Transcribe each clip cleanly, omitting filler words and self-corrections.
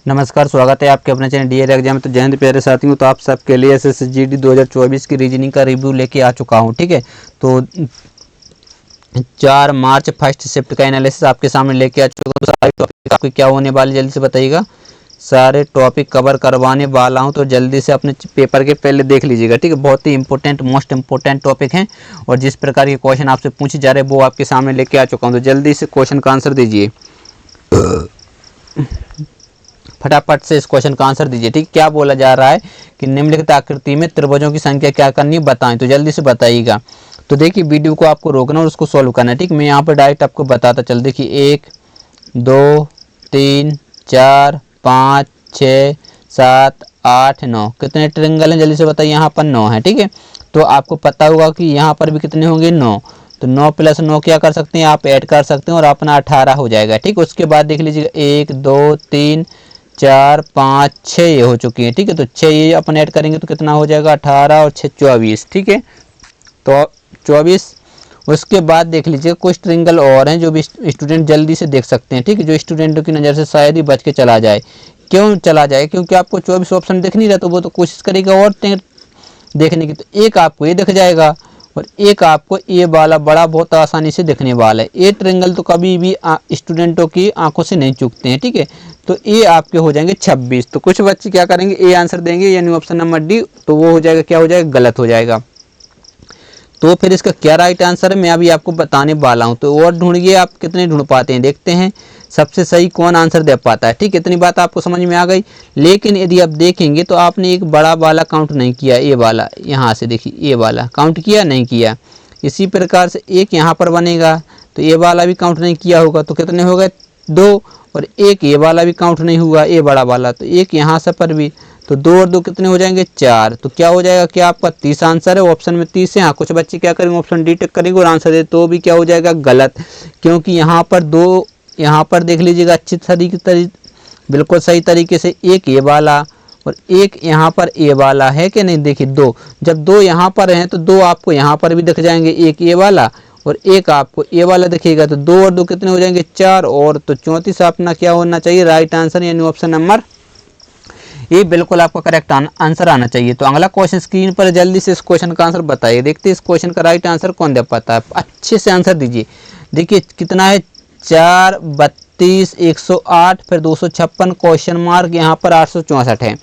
नमस्कार, स्वागत है आपके अपने चैनल डीआर एग्जाम। तो जय हिंद प्यारे साथियों, तो आप सबके लिए एसएसजीडी 2024 की रीजनिंग का रिव्यू लेके आ चुका हूं। ठीक है, तो 4 मार्च फर्स्ट शिफ्ट का एनालिसिस आपके सामने लेके आ चुका हूं। तो सारे टॉपिक आपके क्या होने वाले जल्दी से बताइएगा। सारे टॉपिक कवर करवाने वाला हूं, तो जल्दी से अपने पेपर के पहले देख लीजिएगा। ठीक है, बहुत ही इंपॉर्टेंट मोस्ट इंपॉर्टेंट टॉपिक हैं और जिस प्रकार के क्वेश्चन आपसे पूछे जा रहे हैं वो आपके सामने लेके आ चुका हूँ। तो जल्दी से क्वेश्चन का आंसर दीजिए, फटाफट से इस क्वेश्चन का आंसर दीजिए। ठीक, क्या बोला जा रहा है कि निम्नलिखित आकृति में त्रिभुजों की संख्या क्या करनी बताएं। तो जल्दी से बताइएगा। तो देखिए, वीडियो को आपको रोकना और उसको सॉल्व करना है। ठीक, मैं यहाँ पर डायरेक्ट आपको बताता चल। देखिए 1 2 3 4 5 6 7 8 9 कितने ट्रायंगल हैं जल्दी से बताइए। यहाँ पर 9 है। ठीक है, तो आपको पता होगा कि यहाँ पर भी कितने होंगे 9। तो 9 + 9 क्या कर सकते हैं आप ऐड कर सकते हैं और अपना 18 हो जाएगा। ठीक, उसके बाद देख लीजिएगा 1 2 3 4 5 6 ये हो चुकी है। ठीक है, तो 6 ये अपन ऐड करेंगे तो कितना हो जाएगा 18 और 6 24। ठीक है, तो 24। उसके बाद देख लीजिए कुछ ट्रायंगल और हैं जो भी स्टूडेंट जल्दी से देख सकते हैं। ठीक है, जो स्टूडेंटों की नज़र से शायद ही बच के चला जाए। क्यों चला जाए? क्योंकि आपको 24 ऑप्शन दिख नहीं रहा, तो वो तो कोशिश करेगा और देखने की। तो एक आपको ये दिख जाएगा और एक आपको ये वाला बड़ा बहुत आसानी से दिखने वाला है। ये ट्रायंगल तो कभी भी स्टूडेंटों की आंखों से नहीं चूकते हैं। ठीक है, तो ये आपके हो जाएंगे 26। तो कुछ बच्चे क्या करेंगे, ए आंसर देंगे यानी ऑप्शन नंबर डी, तो वो हो जाएगा क्या हो जाएगा, गलत हो जाएगा। तो फिर इसका क्या राइट आंसर है मैं अभी आपको बताने वाला हूं। तो और ढूंढिए, आप कितने ढूंढ पाते हैं, देखते हैं सबसे सही कौन आंसर दे पाता है। ठीक, इतनी बात आपको समझ में आ गई। लेकिन यदि आप देखेंगे तो आपने एक बड़ा वाला काउंट नहीं किया, ये वाला यहाँ से देखिए, ये वाला काउंट किया नहीं किया। इसी प्रकार से एक यहाँ पर बनेगा तो ये वाला भी काउंट नहीं किया होगा, तो कितने हो गए 2। और एक ये वाला भी काउंट नहीं हुआ, ये बड़ा वाला, तो एक यहाँ से पर भी, तो 2 और 2 कितने हो जाएंगे 4। तो क्या हो जाएगा, क्या आपका 30 आंसर है, ऑप्शन में 30 है। हाँ, कुछ बच्चे क्या करेंगे ऑप्शन डी टिक करेंगे और आंसर दे, तो भी क्या हो जाएगा गलत। क्योंकि यहाँ पर 2, यहाँ पर देख लीजिएगा अच्छी तरीके बिल्कुल सही तरीके से एक ये वाला और एक यहाँ पर ए वाला है कि नहीं। देखिए 2, जब 2 यहाँ पर हैं तो 2 आपको यहाँ पर भी दिख जाएंगे, एक ए वाला और एक आपको ए वाला दिखेगा। तो 2 और 2 कितने हो जाएंगे 4 और, तो 34 अपना क्या होना चाहिए राइट आंसर, यानी ऑप्शन नंबर ये बिल्कुल आपका करेक्ट आंसर आना चाहिए। तो अगला क्वेश्चन स्क्रीन पर जल्दी से इस क्वेश्चन का आंसर बताइए। देखते हैं इस क्वेश्चन का राइट आंसर कौन दे पाता है। अच्छे से आंसर दीजिए। देखिए कितना है 4 32 108 फिर 256 क्वेश्चन मार्क, यहाँ पर 864 है।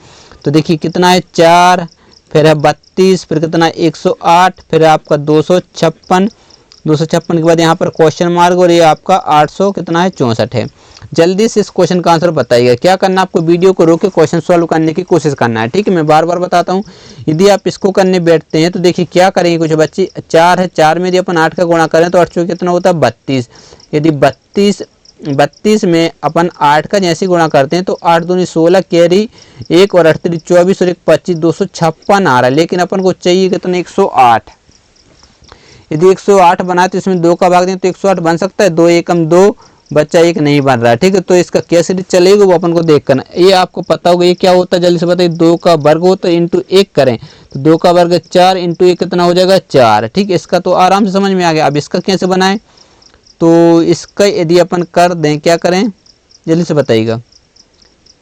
तो देखिए कितना है 4 फिर है 32 फिर कितना 108 फिर आपका 256 के बाद यहाँ पर क्वेश्चन मार्क और ये आपका 800 कितना है 64 है। जल्दी से इस क्वेश्चन का आंसर बताइएगा। क्या करना, आपको वीडियो को रोक के क्वेश्चन सॉल्व करने की कोशिश करना है। ठीक है, मैं बार बार बताता हूँ। यदि आप इसको करने बैठते हैं तो देखिए क्या करेंगे कुछ बच्चे, 4 है, 4 में यदि अपन 8 का गुणा करें तो 8 चौके कितना होता है 32। यदि 32 में अपन 8 का जैसे गुणा करते हैं तो 8 दूनी 16 कैरी 1 और 8 3 24 और 1 25 256 आ रहा है। लेकिन अपन को चाहिए कितना 108। यदि 108 बनाए तो इसमें 2 का भाग दें तो 108 बन सकता है। 2 एकम 2 बच्चा 1 नहीं बन रहा है। ठीक है, तो इसका कैसे चलेगा वो अपन को देख करना। ये आपको पता होगा ये क्या होता है, जल्दी से बताइए। 2 का वर्ग होता है इंटू 1 करें तो 2 का वर्ग 4 इंटू 1 कितना हो जाएगा 4। ठीक है, इसका तो आराम से समझ में आ गया। अब इसका कैसे बनाएं, तो इसका यदि अपन कर दें क्या करें जल्दी से बताइएगा,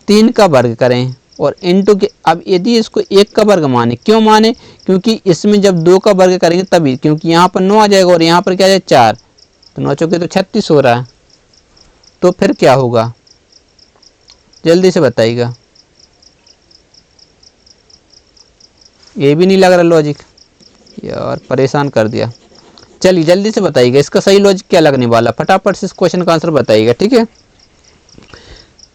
3 का वर्ग करें और इंटू के, अब यदि इसको 1 का वर्ग माने, क्यों माने, क्योंकि इसमें जब 2 का वर्ग करेंगे तभी, क्योंकि यहाँ पर 9 आ जाएगा और यहाँ पर क्या आ जाएगा 4, तो 9 चौके तो 36 हो रहा है। तो फिर क्या होगा जल्दी से बताइएगा। ये भी नहीं लग रहा लॉजिक, यार परेशान कर दिया। चलिए जल्दी से बताइएगा इसका सही लॉजिक क्या लगने वाला, फटाफट से इस क्वेश्चन का आंसर बताइएगा। ठीक है,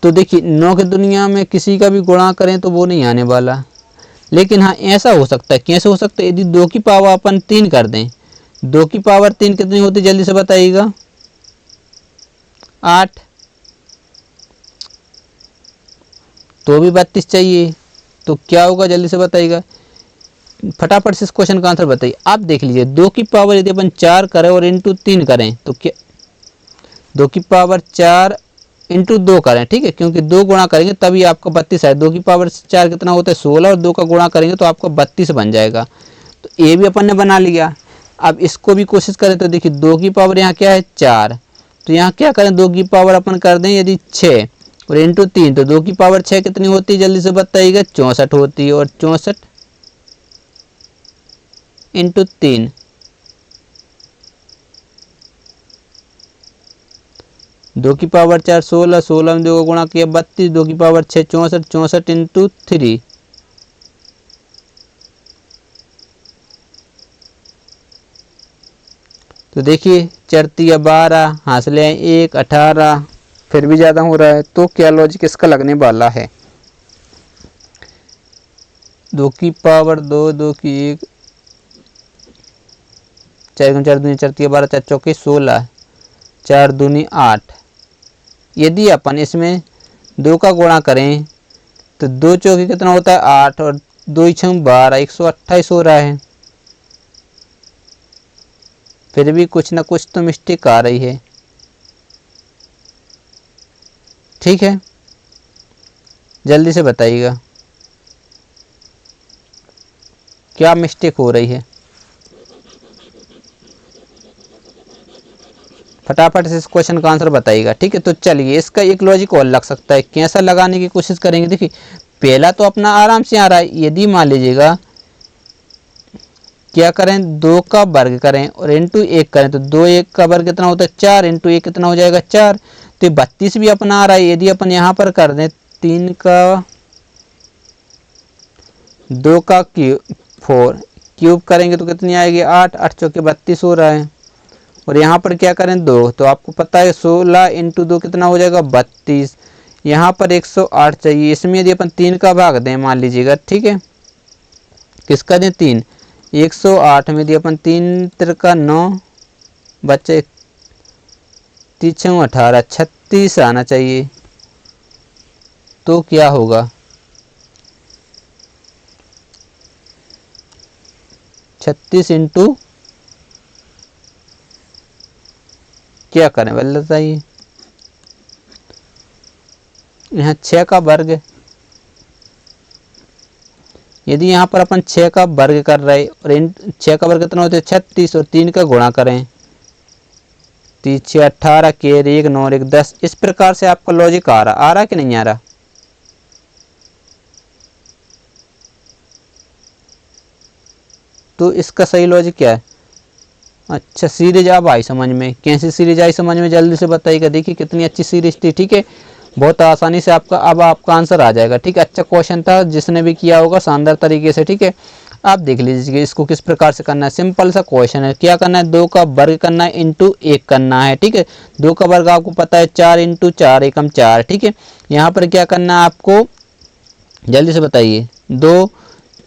तो देखिए 9 की दुनिया में किसी का भी गुणा करें तो वो नहीं आने वाला। लेकिन हाँ ऐसा हो सकता है, कैसे हो सकता है, यदि 2 की पावर अपन 3 कर दें, 2 की पावर 3 कितनी होती है जल्दी से बताइएगा 8, तो भी 32 चाहिए। तो क्या होगा जल्दी से बताइएगा, फटाफट से इस क्वेश्चन का आंसर बताइए। आप देख लीजिए 2 की पावर यदि अपन 4 करें और इंटू 3 करें तो क्या, 2 की पावर 4 इंटू 2 करें। ठीक है, क्योंकि 2 गुणा करेंगे तभी आपका 32 है। 2 की पावर 4 कितना होता है 16 और 2 का गुणा करेंगे तो आपका 32 बन जाएगा। तो ये भी अपन ने बना लिया। अब इसको भी कोशिश करें तो देखिए 2 की पावर यहाँ क्या है 4, तो यहाँ क्या करें 2 की पावर अपन कर दें यदि 6 और इंटू 3, तो 2 की पावर 6 कितनी होती है जल्दी से बताइएगा? 64 होती है। और 64 इंटू 3, 2 की पावर 4 16, 16 में 2 को गुणा किया 32, 2 की पावर 6 64, 64 इंटू 3, तो देखिए चरती है 12, हासिल है 1 18, फिर भी ज़्यादा हो रहा है। तो क्या लॉजिक इसका लगने वाला है? 2 की पावर 2, 2 की 1, 4 4 दूनी चरती है 12, 4 चौके 16, 4 दूनी 8। यदि अपन इसमें 2 का गुणा करें तो 2 चौके कितना होता है? 8, और 2 छः 12, 128 हो रहा है। फिर भी कुछ ना कुछ तो मिस्टेक आ रही है। ठीक है, जल्दी से बताइएगा क्या मिस्टेक हो रही है। फटाफट से इस क्वेश्चन का आंसर बताइएगा। ठीक है, तो चलिए इसका एक लॉजिक और लग सकता है, कैसा लगाने की कोशिश करेंगे। देखिए पहला तो अपना आराम से आ रहा है। यदि मान लीजिएगा क्या करें, 2 का वर्ग करें और इंटू 1 करें, तो 2 1 का वर्ग कितना होता है? 4, इंटू 1 कितना हो जाएगा? 4। तो 32 भी अपना आ रहा है। यदि अपन यहाँ पर कर दें 3 का 2 का क्यूब क्यूब करेंगे तो कितनी आएगी? 8, 8 चौके 32 हो रहा है। और यहाँ पर क्या करें 2, तो आपको पता है 16 इंटू 2 कितना हो जाएगा? 32। यहाँ पर 108 चाहिए। इसमें यदि अपन 3 का भाग दें मान लीजिएगा, ठीक है, किसका दें? 3। 108 में यदि अपन 3 तिरका 9 बच्चे 3 18, 36 आना चाहिए। तो क्या होगा? 36 इंटू क्या करें बताइए? यहाँ 6 का वर्ग, यदि यहाँ पर अपन 6 का वर्ग कर रहे और 6 का वर्ग कितना होता है? 36, और 3 का गुणा करें 3 6 18 के 1 9 1 10। इस प्रकार से आपका लॉजिक आ रहा कि नहीं आ रहा? तो इसका सही लॉजिक क्या है? अच्छा, सीरीज अब आई समझ में। कैसी सीरीज आई समझ में जल्दी से बताइएगा। देखिए कितनी अच्छी सीरीज थी। ठीक है, बहुत आसानी से आपका आंसर आ जाएगा। ठीक है, अच्छा क्वेश्चन था, जिसने भी किया होगा शानदार तरीके से। ठीक है, आप देख लीजिए इसको किस प्रकार से करना है। सिंपल सा क्वेश्चन है। क्या करना है? 2 का वर्ग करना है इंटू 1 करना है। ठीक है, 2 का वर्ग आपको पता है 4 इंटू 4 एकम 4। ठीक है, यहाँ पर क्या करना है आपको जल्दी से बताइए? 2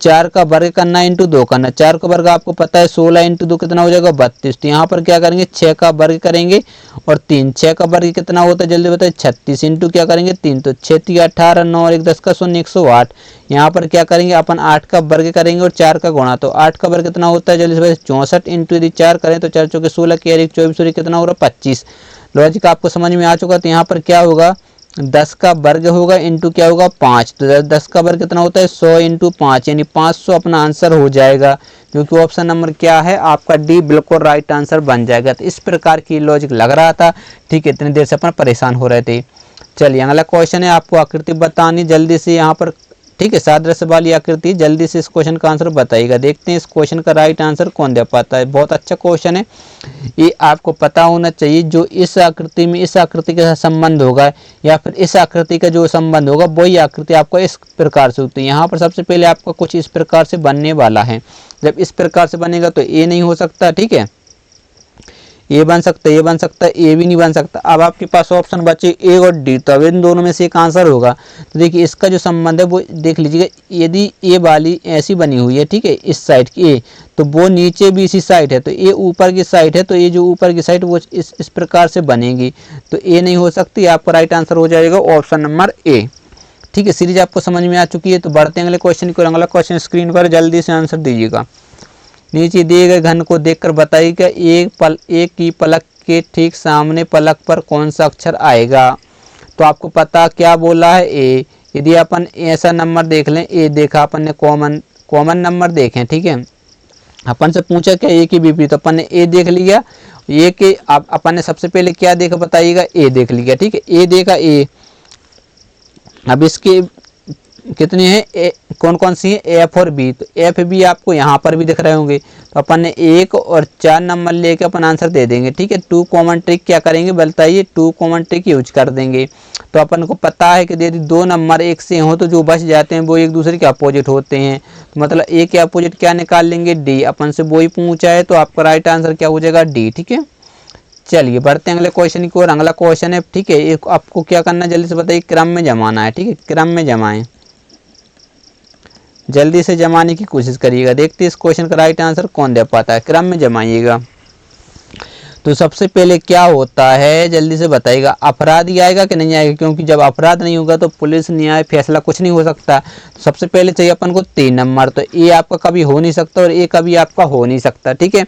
4 का वर्ग करना है इंटू 2 करना है। 4 का वर्ग आपको पता है 16 इंटू 2 कितना हो जाएगा? 32। तो यहाँ पर क्या करेंगे? 6 का वर्ग करेंगे और 3, 6 का वर्ग कितना होता है जल्दी बताइए? 36 इंटू क्या करेंगे? 3, तो 6 3 18 9 1 10 का 0 108। यहाँ पर क्या करेंगे? अपन 8 का वर्ग करेंगे और 4 का गुणा, तो 8 का वर्ग कितना होता है जल्दी से बताइए? 64 इंटू यदि 4 करें तो 4 चौके 16 के 1 24 कितना हो रहा है? 25। लॉजिक आपको समझ में आ चुका। तो यहाँ पर क्या होगा? 10 का वर्ग होगा इंटू क्या होगा? 5। तो 10 का वर्ग कितना होता है? 100 इंटू 5 यानी 500 अपना आंसर हो जाएगा, जो कि ऑप्शन नंबर क्या है आपका? डी बिल्कुल राइट आंसर बन जाएगा। तो इस प्रकार की लॉजिक लग रहा था। ठीक है, इतनी देर से अपन परेशान हो रहे थे। चलिए अगला क्वेश्चन है, आपको आकृति बतानी जल्दी से यहाँ पर। ठीक है, सादृश्य वाली आकृति, जल्दी से इस क्वेश्चन का आंसर बताइएगा। देखते हैं इस क्वेश्चन का राइट आंसर कौन दे पाता है। बहुत अच्छा क्वेश्चन है, ये आपको पता होना चाहिए। जो इस आकृति में इस आकृति के साथ संबंध होगा या फिर इस आकृति का जो संबंध होगा वही आकृति आपको इस प्रकार से होती है। यहाँ पर सबसे पहले आपका कुछ इस प्रकार से बनने वाला है। जब इस प्रकार से बनेगा तो ए नहीं हो सकता। ठीक है, ए बन सकता है, ए बन सकता है, ए भी नहीं बन सकता। अब आपके पास ऑप्शन बचे ए और डी, तो अब इन दोनों में से एक आंसर होगा। तो देखिए इसका जो संबंध है वो देख लीजिएगा। यदि ए वाली ऐसी बनी हुई है, ठीक है, इस साइड की ए, तो वो नीचे भी इसी साइड है, तो ए ऊपर की साइड है, तो ये जो ऊपर की साइड वो इस प्रकार से बनेगी। तो ए नहीं हो सकती। आपका राइट आंसर हो जाएगा ऑप्शन नंबर ए। ठीक है, सीरीज आपको समझ में आ चुकी है। तो बढ़ते हैं अगले क्वेश्चन को। अगला क्वेश्चन स्क्रीन पर जल्दी से आंसर दीजिएगा। नीचे दिए गए घन को देखकर बताइए कि एक की पलक के ठीक सामने पलक पर कौन सा अक्षर आएगा। तो आपको पता क्या बोला है? ए। यदि अपन ऐसा नंबर देख लें, ए देखा अपन ने, कॉमन नंबर देखें। ठीक है, अपन से पूछा क्या? ए की विपरीत, तो अपन ने ए देख लिया। ए के अपन ने सबसे पहले क्या देखा बताइएगा? ए देख लिया। ठीक है, ए देखा, ए अब इसके कितनी है, कौन कौन सी है, एफ और बी। तो एफ बी आपको यहाँ पर भी दिख रहे होंगे, तो अपन ने 1 और 4 नंबर लेके अपन आंसर दे देंगे। ठीक है, 2 कॉमन ट्रिक क्या करेंगे बताइए, 2 कॉमन ट्रिक यूज कर देंगे। तो अपन को पता है कि यदि 2 नंबर एक से हो तो जो बच जाते हैं वो एक दूसरे के अपोजिट होते हैं, तो मतलब ए के अपोजिट क्या निकाल लेंगे, डी। अपन से वही पूछा है तो आपका राइट आंसर क्या हो जाएगा, डी। ठीक है, चलिए बढ़ते हैं अगले क्वेश्चन की ओर। अगला क्वेश्चन है, ठीक है, एक आपको क्या करना है जल्दी से बताइए, क्रम में जमाना है। ठीक है, क्रम में जमाएं, जल्दी से जमाने की कोशिश करिएगा। देखते हैं इस क्वेश्चन का राइट आंसर कौन दे पाता है। क्रम में जमाइएगा। तो सबसे पहले क्या होता है जल्दी से बताइएगा, अपराधी आएगा कि नहीं आएगा, क्योंकि जब अपराध नहीं होगा तो पुलिस न्याय फैसला कुछ नहीं हो सकता। तो सबसे पहले चाहिए अपन को 3 नंबर, तो ए आपका कभी हो नहीं सकता और ए कभी आपका हो नहीं सकता। ठीक है,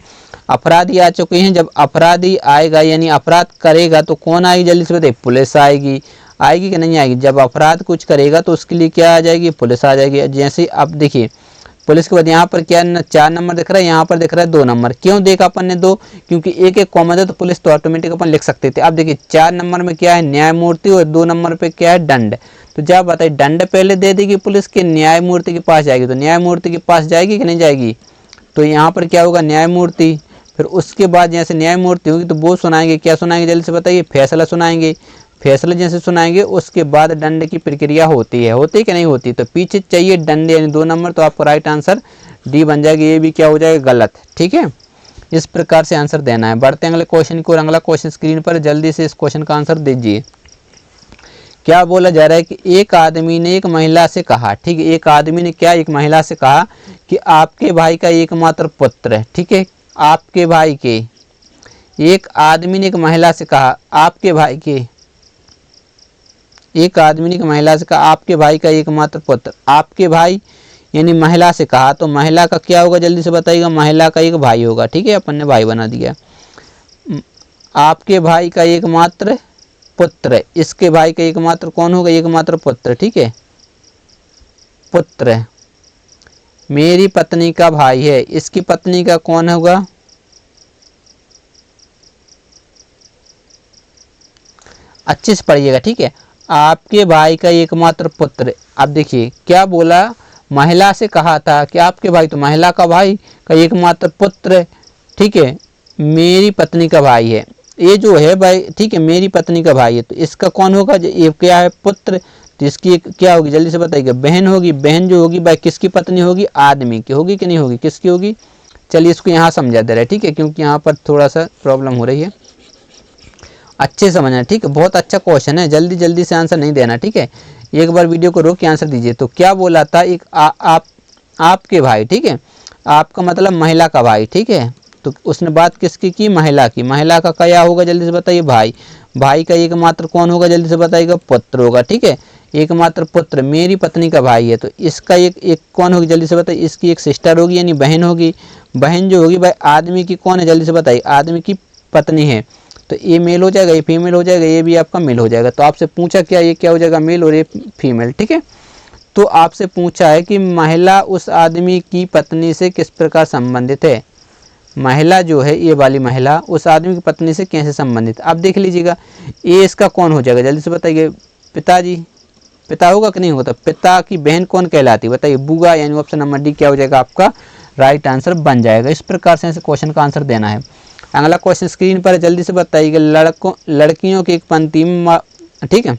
अपराधी आ चुके हैं, जब अपराधी आएगा यानी अपराध करेगा तो कौन आएगी जल्दी से बताइए, पुलिस आएगी। आएगी कि नहीं आएगी, जब अपराध कुछ करेगा तो उसके लिए क्या आ जाएगी, पुलिस आ जाएगी। जैसे अब देखिए पुलिस के बाद यहाँ पर क्या 4 नंबर दिख रहा है, यहाँ पर दिख रहा है 2 नंबर। क्यों देखा अपन ने 2, क्योंकि एक एक कॉमन है तो पुलिस तो ऑटोमेटिक अपन लिख सकते थे। अब देखिए 4 नंबर में क्या है, न्यायमूर्ति, और 2 नंबर पे क्या है, दंड। तो जब बताइए दंड पहले दे देगी पुलिस के, न्यायमूर्ति के पास जाएगी, तो न्यायमूर्ति के पास जाएगी कि नहीं जाएगी, तो यहाँ पर क्या होगा, न्यायमूर्ति। फिर उसके बाद जैसे न्यायमूर्ति होगी तो वो सुनाएंगे, क्या सुनाएंगे जल्दी से बताइए, फैसला सुनाएंगे। फैसला जैसे सुनाएंगे उसके बाद दंड की प्रक्रिया होती है, होती कि नहीं होती। तो पीछे चाहिए दंड यानी 2 नंबर, तो आपका राइट आंसर डी बन जाएगा। ये भी क्या हो जाएगा, गलत। ठीक है, इस प्रकार से आंसर देना है। बढ़ते हैं अगले क्वेश्चन को, और अगला क्वेश्चन स्क्रीन पर जल्दी से इस क्वेश्चन का आंसर दीजिए। क्या बोला जा रहा है कि एक आदमी ने एक महिला से कहा, ठीक है, एक आदमी ने क्या एक महिला से कहा कि आपके भाई का एकमात्र पुत्र है। ठीक है, आपके भाई के, एक आदमी ने एक महिला से कहा आपके भाई के, एक आदमी ने एक महिला से कहा आपके भाई का एकमात्र पुत्र। आपके भाई यानी महिला से कहा, तो महिला का क्या होगा जल्दी से बताइएगा, महिला का एक भाई होगा। ठीक है, अपन ने भाई बना दिया। आपके भाई का एकमात्र पुत्र, इसके भाई का एकमात्र कौन होगा, एकमात्र पुत्र। ठीक है, पुत्र। मेरी पत्नी का भाई है, इसकी पत्नी का कौन होगा, अच्छे से पढ़िएगा। ठीक है, आपके भाई का एकमात्र पुत्र। अब देखिए क्या बोला, महिला से कहा था कि आपके भाई, तो महिला का भाई का एकमात्र पुत्र। ठीक है, मेरी पत्नी का भाई है, ये जो है भाई, ठीक है, मेरी पत्नी का भाई है, तो इसका कौन होगा, ये क्या है, पुत्र। तो इसकी क्या होगी जल्दी से बताइएगा, बहन होगी। बहन जो होगी भाई किसकी पत्नी होगी, आदमी की होगी कि नहीं होगी, किसकी होगी। चलिए इसको यहाँ समझा दे रहा है। ठीक है, क्योंकि यहाँ पर थोड़ा सा प्रॉब्लम हो रही है, अच्छे समझना। ठीक है, बहुत अच्छा क्वेश्चन है, जल्दी जल्दी से आंसर नहीं देना। ठीक है, एक बार वीडियो को रोक के आंसर दीजिए। तो क्या बोला था, एक आपके भाई। ठीक है, आपका मतलब महिला का भाई। ठीक है, तो उसने बात किसकी की, महिला की। महिला का क्या होगा जल्दी से बताइए, भाई। भाई का एकमात्र कौन होगा जल्दी से बताइएगा, पुत्र होगा। ठीक है, एकमात्र पुत्र, मेरी पत्नी का भाई है, तो इसका एक कौन होगी जल्दी से बताइए, इसकी एक सिस्टर होगी यानी बहन होगी। बहन जो होगी भाई आदमी की कौन है जल्दी से बताइए, आदमी की पत्नी है, तो ये मेल हो जाएगा, ये फीमेल हो जाएगा, ये भी आपका मेल हो जाएगा। तो आपसे पूछा क्या, ये क्या हो जाएगा, मेल और ये फीमेल। ठीक है, तो आपसे पूछा है कि महिला उस आदमी की पत्नी से किस प्रकार संबंधित है। महिला जो है, ये वाली महिला उस आदमी की पत्नी से कैसे संबंधित। आप देख लीजिएगा, ये इसका कौन हो जाएगा जल्दी से बताइए, पिताजी। पिता होगा कि नहीं होता, पिता की बहन कौन कहलाती है बताइए, बुआ। यानी ऑप्शन नंबर डी क्या हो जाएगा, आपका राइट आंसर बन जाएगा। इस प्रकार से क्वेश्चन का आंसर देना है। अगला क्वेश्चन स्क्रीन पर जल्दी से बताइएगा, लड़कियों की एक पंक्ति में, ठीक है,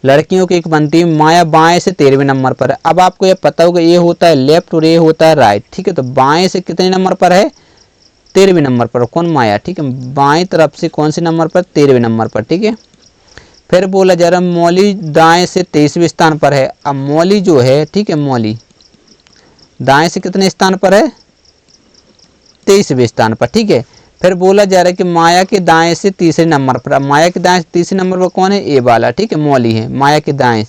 लड़कियों की एक पंक्ति में माया बाएं से 13वें नंबर पर है। अब आपको ये पता होगा, ये होता है लेफ्ट और ये होता है राइट। ठीक है, तो बाएं से कितने नंबर पर है, 13वें नंबर पर कौन, माया। ठीक है, बाएं तरफ से कौन से नंबर पर, 13वें नंबर पर। ठीक है, फिर बोला जा रहा मौली दाएं से 23वें स्थान पर है। अब मौली जो है, ठीक है, मौली दाएं से कितने स्थान पर है, 23वें स्थान पर। ठीक है, फिर बोला जा रहा है कि माया के दाएं से 3रे नंबर पर। माया के दाएं से 3रे नंबर पर कौन है, ए वाला। ठीक है, मौली है माया के दाएं।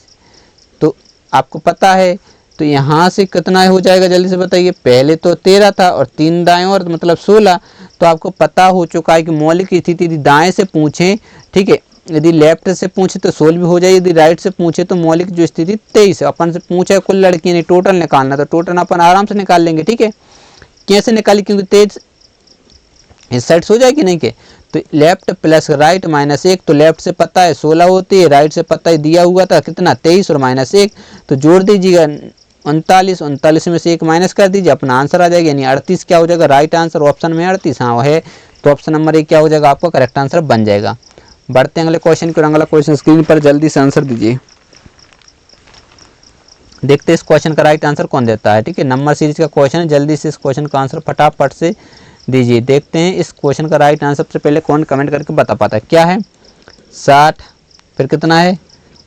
तो आपको पता है, तो यहाँ से कितना हो जाएगा जल्दी से बताइए, पहले तो 13 था और 3 दाएं और मतलब 16। तो आपको पता हो चुका है कि मौलिक की स्थिति यदि दाएं से पूछें, ठीक है, यदि लेफ्ट से पूछे तो 16 भी हो जाए, यदि राइट से पूछे तो मौलिक जो स्थिति 23 है। अपन से पूछा कुल लड़की ने टोटल निकालना, तो टोटल अपन आराम से निकाल लेंगे। ठीक है, कैसे निकाली, क्योंकि 23 इस साइड से हो जाएगी नहीं के, तो लेफ्ट प्लस राइट -1, तो लेफ्ट से पता है 16 होती है, राइट से पता है दिया हुआ था कितना 23 और -1, तो जोड़ दीजिएगा 39, 39 में से 1 माइनस कर दीजिए, अपना आंसर आ जाएगा, यानी 38 क्या हो जाएगा राइट आंसर। ऑप्शन में 38 हाँ है, तो ऑप्शन नंबर 1 क्या हो जाएगा आपका करेक्ट आंसर बन जाएगा। बढ़ते हैं अगले क्वेश्चन की, अगला क्वेश्चन स्क्रीन पर जल्दी से आंसर दीजिए। देखते हैं इस क्वेश्चन का राइट आंसर कौन देता है। ठीक है, नंबर सीरीज का क्वेश्चन है, जल्दी से इस क्वेश्चन का आंसर फटाफट से दीजिए। देखते हैं इस क्वेश्चन का राइट आंसर सबसे पहले कौन कमेंट करके बता पाता है। क्या है 60, फिर कितना है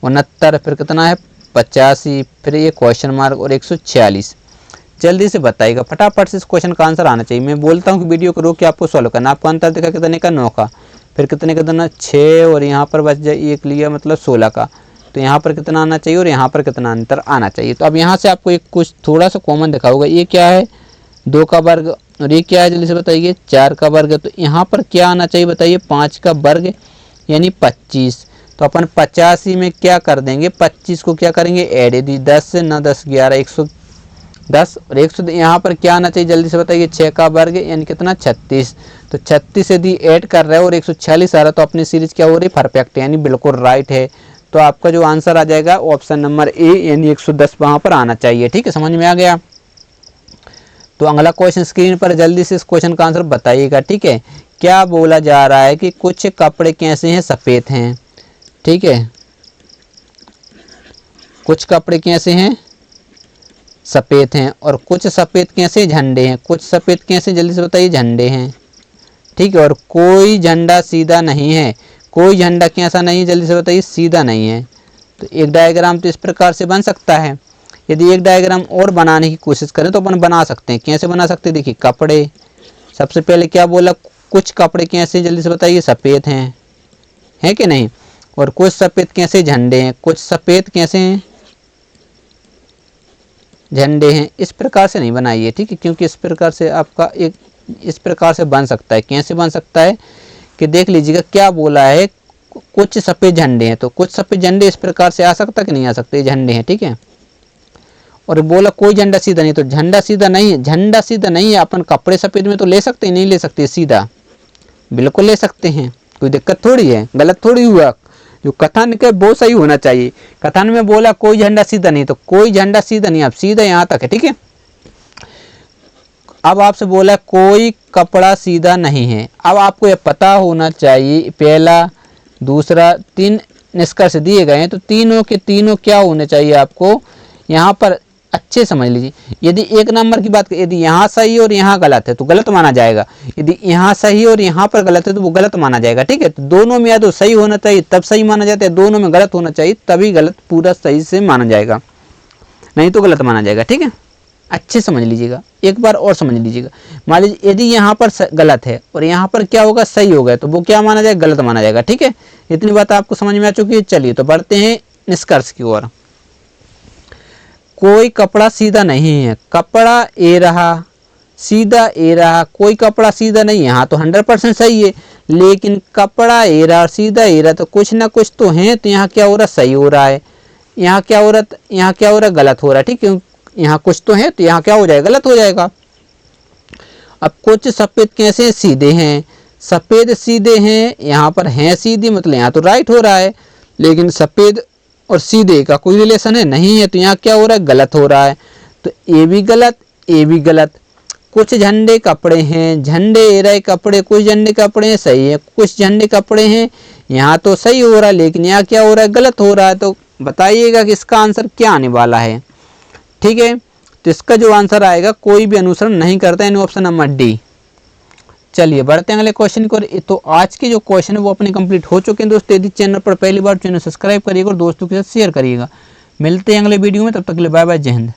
69, फिर कितना है 85, फिर ये क्वेश्चन मार्क और 146। जल्दी से बताइएगा, फटाफट से इस क्वेश्चन का आंसर आना चाहिए। मैं बोलता हूँ कि वीडियो को रोक के आपको सॉल्व करना। आपको अंतर देखा कितने का 9 का, फिर कितने का देना 6, और यहाँ पर बच जाए 1 लिया मतलब 16 का, तो यहाँ पर कितना आना चाहिए और यहाँ पर कितना अंतर आना चाहिए। तो अब यहाँ से आपको एक कुछ थोड़ा सा कॉमन दिखा होगा, ये क्या है 2 का वर्ग, और ये क्या है जल्दी से बताइए 4 का वर्ग। तो यहाँ पर क्या आना चाहिए बताइए 5 का वर्ग यानी 25। तो अपन 85 में क्या कर देंगे 25 को क्या करेंगे ऐड, यदि 10 से 9 10 11 110, और 100 यहाँ पर क्या आना चाहिए जल्दी से बताइए 6 का वर्ग यानी कितना 36। तो 36 यदि ऐड कर रहा है और 146 आ रहा है तो अपनी सीरीज क्या हो रही परफेक्ट यानी बिल्कुल राइट है। तो आपका जो आंसर आ जाएगा ऑप्शन नंबर ए यानी 110 वहाँ पर आना चाहिए। ठीक है, समझ में आ गया। तो अगला क्वेश्चन स्क्रीन पर जल्दी से इस क्वेश्चन का आंसर बताइएगा। ठीक है, क्या बोला जा रहा है कि कुछ कपड़े कैसे हैं सफ़ेद हैं। ठीक है, कुछ कपड़े कैसे हैं सफ़ेद हैं, और कुछ सफ़ेद कैसे झंडे हैं। कुछ सफ़ेद कैसे जल्दी से बताइए झंडे हैं। ठीक है, और कोई झंडा सीधा नहीं है। कोई झंडा कैसा नहीं है जल्दी से बताइए सीधा नहीं है। तो एक डायग्राम तो इस प्रकार से बन सकता है। यदि एक डायग्राम और बनाने की कोशिश करें तो अपन बना सकते हैं। कैसे बना सकते हैं देखिए, कपड़े सबसे पहले क्या बोला कुछ कपड़े कैसे जल्दी से बताइए सफ़ेद हैं, है कि नहीं, और कुछ सफ़ेद कैसे झंडे हैं। कुछ सफ़ेद कैसे हैं झंडे हैं। इस प्रकार से नहीं बनाइए। ठीक है, क्योंकि इस प्रकार से आपका एक इस प्रकार से बन सकता है। कैसे बन सकता है कि देख लीजिएगा क्या बोला है कुछ सफ़ेद झंडे हैं, तो कुछ सफ़ेद झंडे इस प्रकार से आ सकता कि नहीं आ सकते, झंडे हैं। ठीक है, और बोला कोई झंडा सीधा नहीं, तो झंडा सीधा नहीं है। झंडा सीधा नहीं है, अपन कपड़े सफ़ेद में तो ले सकते हैं, नहीं ले सकते सीधा, बिल्कुल ले सकते हैं, कोई दिक्कत थोड़ी है, गलत थोड़ी हुआ। जो कथन के बहुत सही होना चाहिए। कथन में बोला कोई झंडा सीधा नहीं, तो कोई झंडा सीधा नहीं, अब सीधा यहाँ तक है। ठीक है, अब आपसे बोला कोई कपड़ा सीधा नहीं है। अब आपको यह पता होना चाहिए पहला दूसरा 3 निष्कर्ष दिए गए हैं, तो तीनों के तीनों क्या होने चाहिए आपको यहाँ पर अच्छे समझ लीजिए। यदि एक नंबर की बात करें, यदि यहाँ सही और यहाँ गलत है तो गलत माना जाएगा। यदि यहाँ सही और यहाँ पर गलत है तो वो गलत माना जाएगा। ठीक है, तो दोनों में या तो सही होना चाहिए तब सही माना जाता है, दोनों में गलत होना चाहिए तभी गलत पूरा सही से माना जाएगा, नहीं तो गलत माना जाएगा। ठीक है, अच्छे समझ लीजिएगा, एक बार और समझ लीजिएगा। मान लीजिए यदि यहाँ पर गलत है और यहाँ पर क्या होगा सही होगा, तो वो क्या माना जाएगा गलत माना जाएगा। ठीक है, इतनी बात आपको समझ में आ चुकी है। चलिए तो बढ़ते हैं निष्कर्ष की ओर। कोई कपड़ा सीधा नहीं है, कपड़ा ए रहा सीधा ए रहा, कोई कपड़ा सीधा नहीं है। यहाँ तो 100% सही है, लेकिन कपड़ा ए रहा सीधा ए रहा, तो कुछ ना कुछ तो है। तो यहाँ क्या हो रहा सही हो रहा है, यहाँ क्या हो रहा गलत हो रहा है। ठीक है, यहाँ कुछ तो है तो यहाँ क्या हो जाएगा गलत हो जाएगा। अब कुछ सफ़ेद कैसे सीधे हैं, सफ़ेद सीधे हैं, यहाँ पर हैं सीधे मतलब यहाँ तो राइट हो रहा है, लेकिन सफ़ेद और सीधे का कोई रिलेशन है नहीं है, तो यहाँ क्या हो रहा है गलत हो रहा है। तो ए भी गलत ए भी गलत। कुछ झंडे कपड़े हैं, झंडे ए रहे कपड़े, कुछ झंडे कपड़े हैं सही है, कुछ झंडे कपड़े हैं यहाँ तो सही हो रहा है, लेकिन यहाँ क्या हो रहा है गलत हो रहा है। तो बताइएगा कि इसका आंसर क्या आने वाला है। ठीक है, तो इसका जो आंसर आएगा कोई भी अनुसरण नहीं करता है, ऑप्शन नंबर डी। चलिए बढ़ते हैं अगले क्वेश्चन को। तो आज के जो क्वेश्चन है वो अपने कंप्लीट हो चुके हैं दोस्तों। यदि चैनल पर पहली बार चैनल सब्सक्राइब करिएगा और दोस्तों के साथ शेयर करिएगा। मिलते हैं अगले वीडियो में, तब तक के लिए बाय बाय, जय हिंद।